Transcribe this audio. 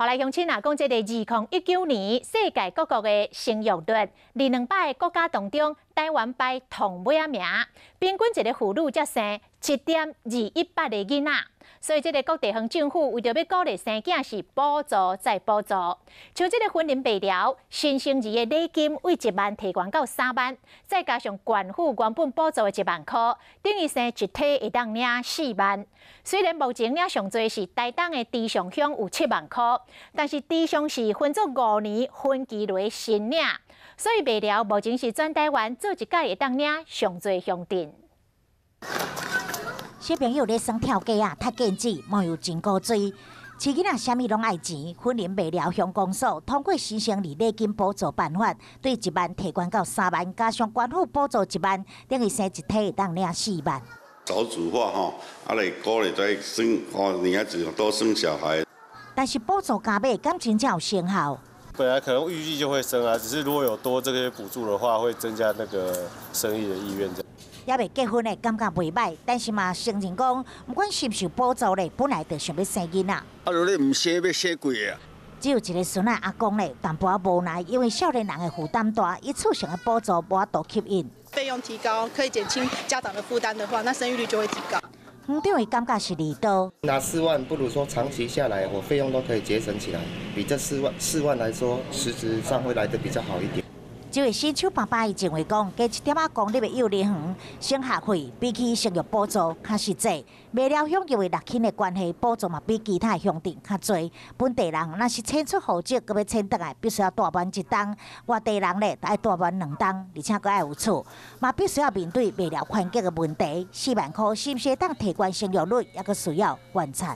后来乡亲啊，讲这个2019年世界各国的生育率，200个国家当中，台湾排同尾名，平均一个妇女才生7.218个囡仔。所以，这个各地方政府为着要鼓励生囝，是补助再补助。像这个婚龄白疗，新生儿的礼金为1万提悬到3万，再加上县府原本补助的1万块，等于生一体会当领4万。虽然目前领上多是台东的池上乡有7万块，但是池上是分作5年分期内新领，所以白疗目前是全台湾做一届会当领上多乡镇。小朋友咧耍跳街啊，踢毽子，莫有真古锥。饲囡仔啥物拢爱钱，婚龄未了乡公所通过新生儿礼金补助办法，对1万提悬到3万，加上县府补助1万，等于生一体会当领4万。少子化吼，来鼓励在生女孩子多生小孩。但是补助加码，感情才有成效。本来可能预计就会生啊，只是如果有多这些补助的话，会增加那个生育的意愿。还未结婚的感觉袂歹，但是嘛，承认讲，不管是不是补助咧，本来就想要生囡仔。如果你唔生，要生几个啊？只有一个孙仔阿公咧，淡薄仔无奈，因为少年人的负担大，一次性的补助无法度吸引。费用提高，可以减轻家长的负担的话，那生育率就会提高。园长的感觉是利多。拿4万，不如说长期下来，我费用都可以节省起来，比这4万来说，实质上会来得比较好一点。这位新手爸爸伊认为讲，加1.仔公立的幼儿园生学费比起生育补助较实际。未了乡因为6轻的关系，补助嘛比其他乡镇较多。本地人若是迁出户籍，佮要迁倒来，必须要大班1档；外地人咧，就要大班2档，而且佮要有厝，嘛必须要面对未了环境的问题。4万块是不是当提悬生育率，也佮需要观察。